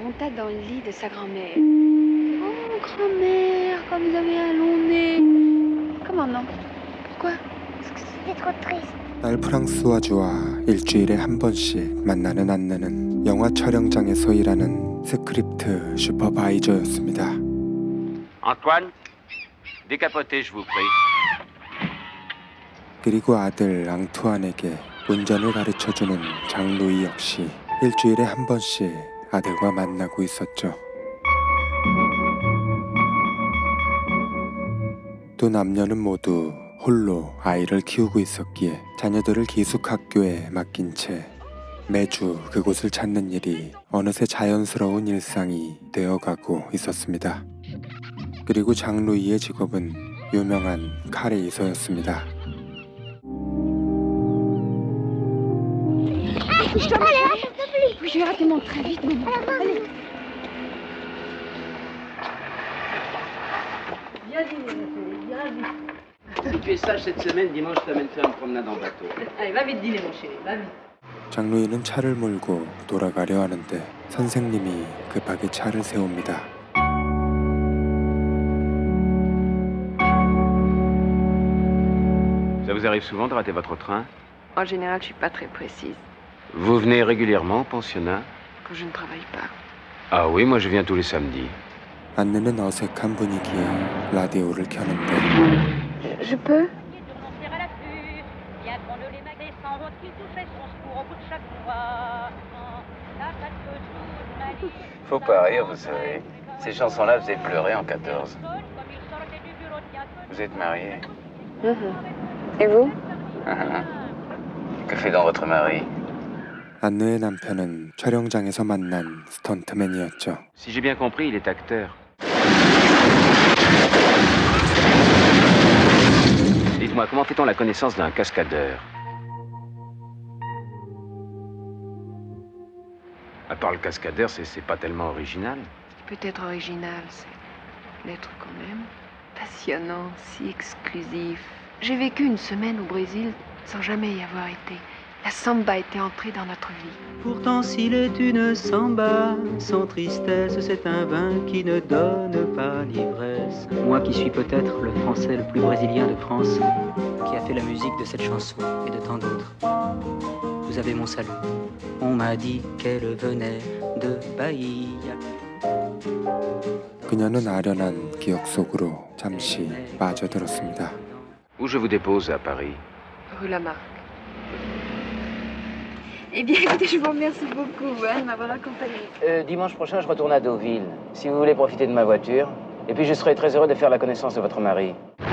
remonta dans le lit de sa grand-mère. Oh, grand-mère, comme vous avez un long nez. Comment non? Pourquoi? Parce que c'était trop triste. 딸 프랑스와주와 일주일에 한 번씩 만나는 안느는 영화 촬영장에서 일하는 스크립트 슈퍼바이저였습니다. Antoine, décapotez, je vous prie. 그리고 아들 앙투안에게 운전을 가르쳐주는 장루이 역시 일주일에 한 번씩 아들과 만나고 있었죠. 두 남녀는 모두 홀로 아이를 키우고 있었기에 자녀들을 기숙학교에 맡긴 채 매주 그곳을 찾는 일이 어느새 자연스러운 일상이 되어가고 있었습니다. 그리고 장루이의 직업은 유명한 카레이서였습니다. Je vais rater mon train, vite, maman. Allez. Viens dîner, viens vite. Tu es sage cette semaine, dimanche, je t'amène faire une promenade en bateau. Allez, va vite dîner, mon chéri, va vite. 장루이는 차를 몰고 돌아가려 하는데 선생님이 급하게 차를 세웁니다. Ça vous arrive souvent de rater votre train? En général, je suis pas très précise. Vous venez régulièrement au pensionnat? Quand je ne travaille pas. Ah oui, moi je viens tous les samedis. 안느는 어색한 분위기에 라디오를 켜는데 Je peux? Faut pas rire, vous savez. Ces chansons-là faisaient pleurer en 14. Vous êtes marié? Et vous? Que fait donc votre mari? 안느의 남편은 촬영장에서 만난 스턴트맨이었죠. Si j'ai bien compris, il est acteur. Dites-moi, comment fait-on la connaissance d'un cascadeur? À part le cascadeur, c'est pas tellement original. Peut-être original, c'est l'être qu'on aime. Passionnant, si exclusif. J'ai vécu une semaine au Brésil sans jamais y avoir été. La samba était entrée dans notre vie. Pourtant s'il est une samba, sans tristesse, c'est un vin qui ne donne pas l'ivresse. Moi qui suis peut-être le français le plus brésilien de France, qui a fait la musique de cette chanson et de tant d'autres. Vous avez mon salut. On m'a dit qu'elle venait de Bahia. 그녀는 아련한 기억 속으로 잠시 빠져들었습니다. Où je vous dépose à Paris? Rue Lamarck. Eh bien, écoutez, je vous remercie beaucoup de m'avoir accompagné. Dimanche prochain, je retourne à Deauville, si vous voulez profiter de ma voiture. Et puis je serai très heureux de faire la connaissance de votre mari. Bon,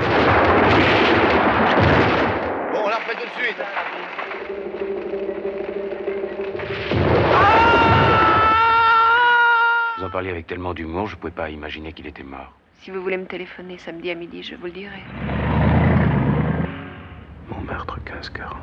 on la refait tout de suite. Vous en parliez avec tellement d'humour, je pouvais pas imaginer qu'il était mort. Si vous voulez me téléphoner samedi à midi, je vous le dirai. Mon meurtre 15-40.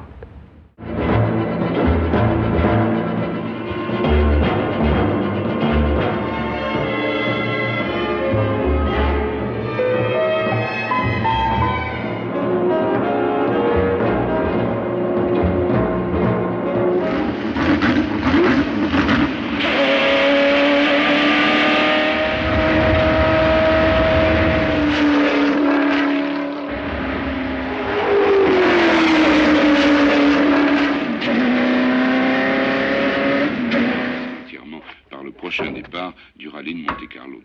Départ du rallye de Monte-Carlo.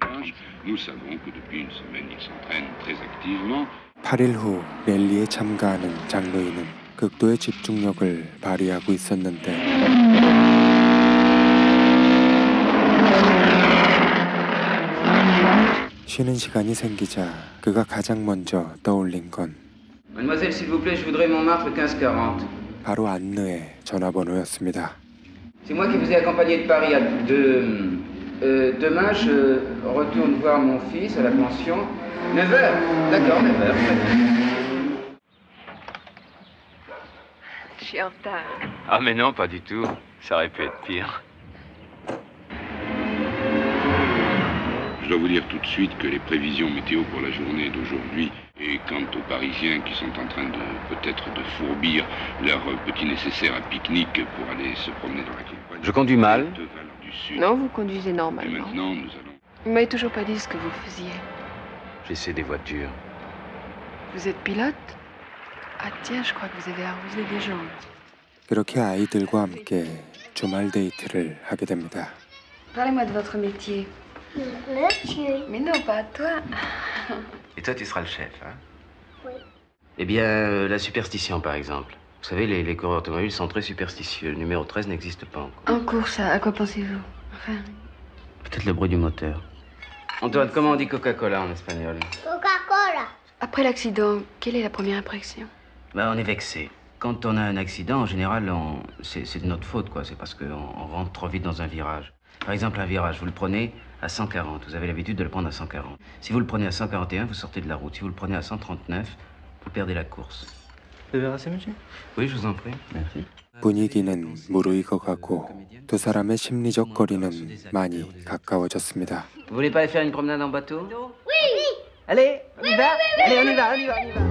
Nous savons que depuis une semaine, il s'entraîne très activement. 8일 후 랠리에 참가하는 장루이는 극도의 집중력을 발휘하고 있었는데 쉬는 시간이 생기자 그가 가장 먼저 떠올린 건 Mademoiselle, s'il vous plaît, je voudrais Montmartre 1540. 바로 안느의 전화번호였습니다. C'est moi qui vous ai accompagné de Paris demain, je retourne voir mon fils à la pension. 9h. D'accord, 9h. Je suis en retard. Ah mais non, pas du tout. Ça aurait pu être pire. Je dois vous dire tout de suite que les prévisions météo pour la journée d'aujourd'hui et quant aux Parisiens qui sont en train de peut-être de fourbir leur petit nécessaire à pique-nique pour aller se promener dans la campagne. Je conduis mal. du Sud. Non, vous conduisez Et normalement. maintenant, nous allons... Vous m'avez toujours pas dit ce que vous faisiez. J'essaie des voitures. Vous êtes pilote? Ah tiens, je crois que vous avez arrosé des gens. 그렇게 아이들과 함께 주말 데이트를 하게 됩니다. Parlez-moi de votre métier. Monsieur. Mais non, pas à toi. Et toi, tu seras le chef, hein? Oui. Eh bien, la superstition, par exemple. Vous savez, les coureurs automobiles sont très superstitieux. Le numéro 13 n'existe pas encore. En course, à quoi pensez-vous? Enfin, Peut-être le bruit du moteur. Antoine, comment on dit Coca-Cola en espagnol? Coca-Cola. après l'accident, quelle est la première impression? Ben, on est vexé. Quand on a un accident, en général, c'est de notre faute, quoi. C'est parce qu'on rentre trop vite dans un virage. Par exemple, un virage, vous le prenez à 140. Vous avez l'habitude de le prendre à 140. Si vous le prenez à 141, vous sortez de la route. Si vous le prenez à 139, vous perdez la course. débarrassé, monsieur? Oui, je vous en prie. Merci. 분위기는 무르익어가고 두 사람의 심리적 거리는 많이 가까워졌습니다. Vous voulez pas aller faire une promenade en bateau? Oui. Allez, on y va. Allez, on y va, on y va, on y va.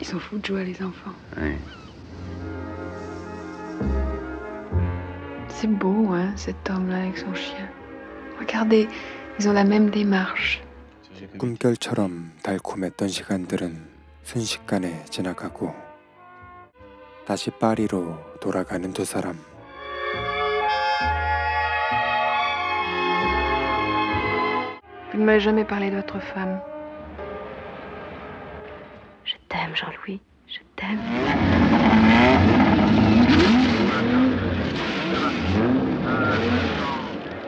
Ils s'en foutent de jouer, les enfants. Oui. C'est beau, hein, cet homme-là avec son chien. Regardez, ils ont la même démarche. 꿈결처럼 달콤했던 시간들은 순식간에 지나가고 다시 파리로 돌아가는 두 사람. Vous ne m'avez jamais parlé de votre femme. Je t'aime, Jean-Louis. Je t'aime.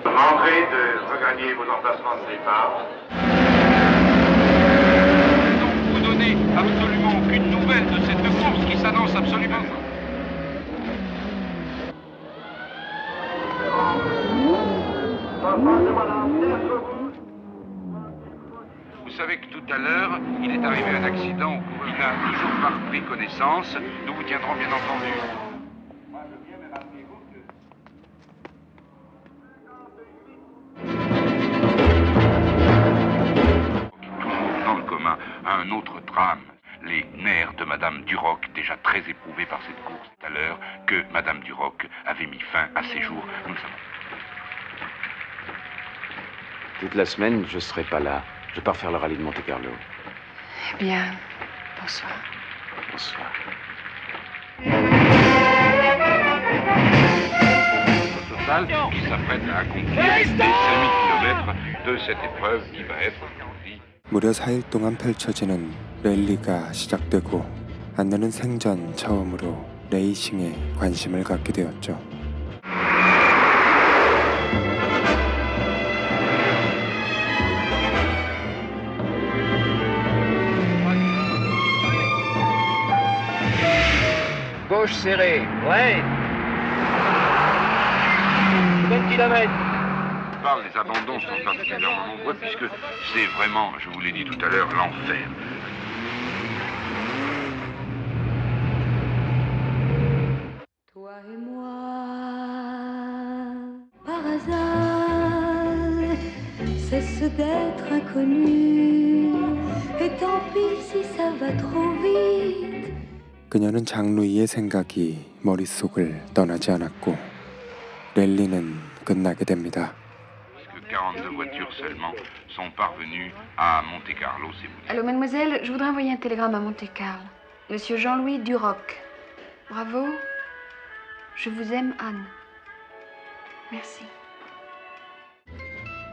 Demanderai de regagner vos emplacements de départ. Donc, vous donnez absolument aucune nouvelle de cette course qui s'annonce absolument... Vous savez que tout à l'heure, il est arrivé un accident. Il n'a toujours pas repris connaissance. Nous vous tiendrons bien entendu. Toujours dans le commun, à un autre drame. Les nerfs de Madame Duroc, déjà très éprouvés par cette course tout à l'heure, que Madame Duroc avait mis fin à ses jours. Nous le savons. Toute la semaine, je serai pas là. Je pars faire le rallye de Monte-Carlo. Eh bien, bonsoir. Bonsoir. Au total, qui s'apprête à accomplir les 5000 km de cette épreuve qui va être aujourd'hui. 무려 4일 동안 펼쳐지는 랠리가 시작되고 안나는 생전 처음으로 레이싱에 관심을 갖게 되었죠. Gauche serrée. Ouais. 20 km. Les abandons sont particulièrement nombreux puisque c'est vraiment, je vous l'ai dit tout à l'heure, l'enfer. Toi et moi, par hasard, cesse d'être inconnu. Et tant pis si ça va trop vite. 그녀는 장루이의 생각이 머릿속을 떠나지 않았고 랠리는 끝나게 됩니다. 42 voitures seulement sont parvenues à Monte-Carlo, c'est vous dire. Allô, mademoiselle, je voudrais envoyer un télégramme à Monte-Carlo. Monsieur Jean-Louis Duroc. Bravo. Je vous aime, Anne. Merci.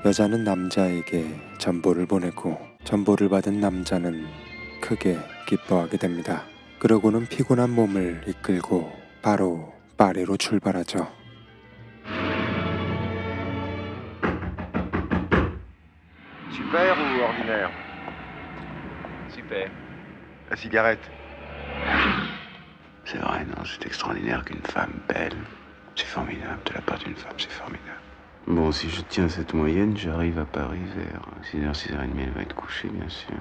여자는 남자에게 전보를 보내고 전보를 받은 남자는 크게 기뻐하게 됩니다. 그러고는 피곤한 몸을 이끌고 바로 파리로 출발하죠. Super ou ordinaire? Super. La cigarette? C'est vrai, non, c'est extraordinaire qu'une femme belle C'est formidable, de la part d'une femme, c'est formidable. Bon, si je tiens cette moyenne, j'arrive à Paris vers 6h, 6h30, elle va être couchée, bien sûr.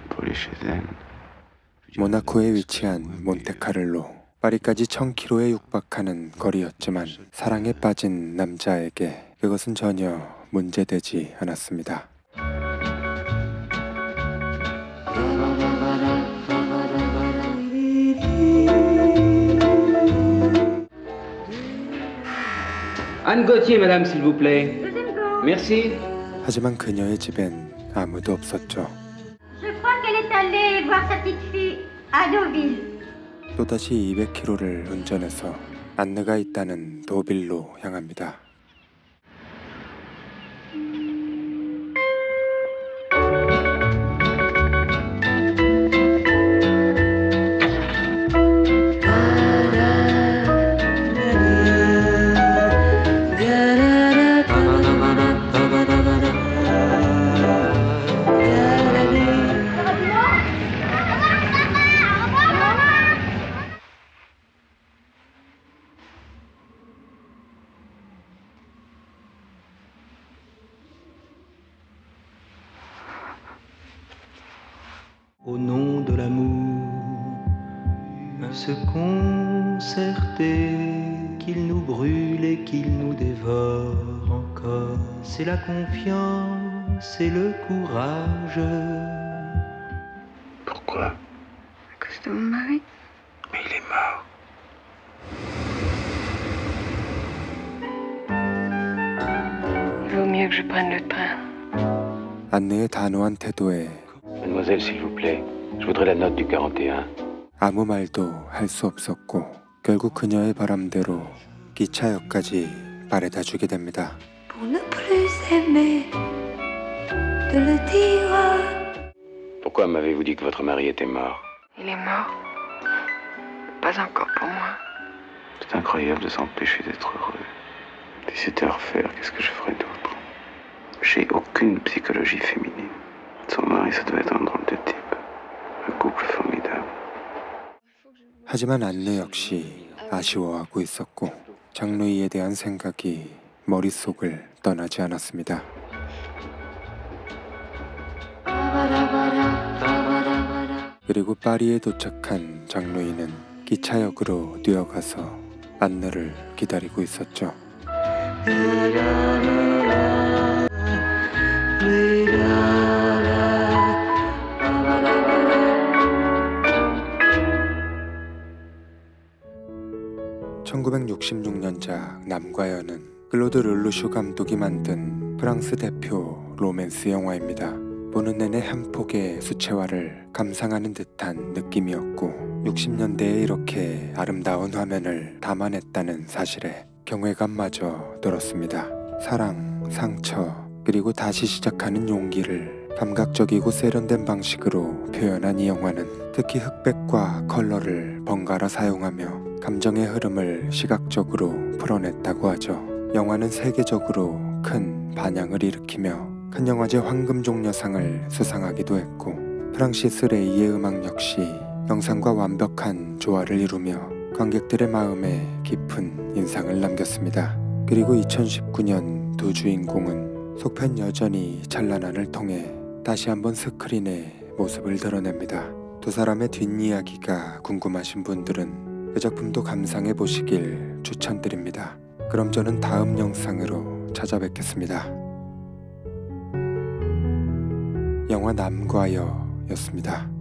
Pour aller chez elle. 모나코에 위치한 몬테카를로. 파리까지 1000km에 육박하는 거리였지만 사랑에 빠진 남자에게 그것은 전혀 문제되지 않았습니다. Anne Gauthier, madame, s'il vous plaît. Merci. 하지만 그녀의 집엔 아무도 없었죠. Je crois qu'elle est allée voir sa petite fille à Deauville. 또다시 200km를 운전해서 안느가 있다는 도빌로 향합니다. Au nom de l'amour, se concerter, qu'il nous brûle et qu'il nous dévore encore. C'est la confiance et le courage. Pourquoi? À cause de mon mari. Mais il est mort. Il vaut mieux que je prenne le train. 안느의 단호한 태도에 Mademoiselle, s'il vous plaît, je voudrais la note du 41. 아무 말도 할 수 없었고 결국 그녀의 바람대로 기차역까지 바래다 주게 됩니다. Pour ne plus aimer, de le dire. Pourquoi m'avez-vous dit que votre mari était mort? Il est mort. Pas encore pour moi. C'est incroyable de s'empêcher d'être heureux. Si c'était à refaire, qu'est-ce que je ferais d'autre? J'ai aucune psychologie féminine. Son mari, ça doit être un drôle de type. Un couple formidable. 하지만 안느 역시 아쉬워하고 있었고 장루이에 대한 생각이 머릿속을 떠나지 않았습니다. 그리고 파리에 도착한 장루이는 기차역으로 뛰어가서 안느를 기다리고 있었죠. (1966년작) 남과 여는 클로드 르루슈 감독이 만든 프랑스 대표 로맨스 영화입니다. 보는 내내 한 폭의 수채화를 감상하는 듯한 느낌이었고 60년대에 이렇게 아름다운 화면을 담아냈다는 사실에 경외감마저 들었습니다. 사랑, 상처, 그리고 다시 시작하는 용기를 감각적이고 세련된 방식으로 표현한 이 영화는 특히 흑백과 컬러를 번갈아 사용하며 감정의 흐름을 시각적으로 풀어냈다고 하죠. 영화는 세계적으로 큰 반향을 일으키며 칸 영화제 황금종려상을 수상하기도 했고 프랑시스 레이의 음악 역시 영상과 완벽한 조화를 이루며 관객들의 마음에 깊은 인상을 남겼습니다. 그리고 2019년 두 주인공은 속편 여전히 찬란한을 통해 다시 한번 스크린에 모습을 드러냅니다. 두 사람의 뒷이야기가 궁금하신 분들은 그 작품도 감상해 보시길 추천드립니다. 그럼 저는 다음 영상으로 찾아뵙겠습니다. 영화 남과 여였습니다.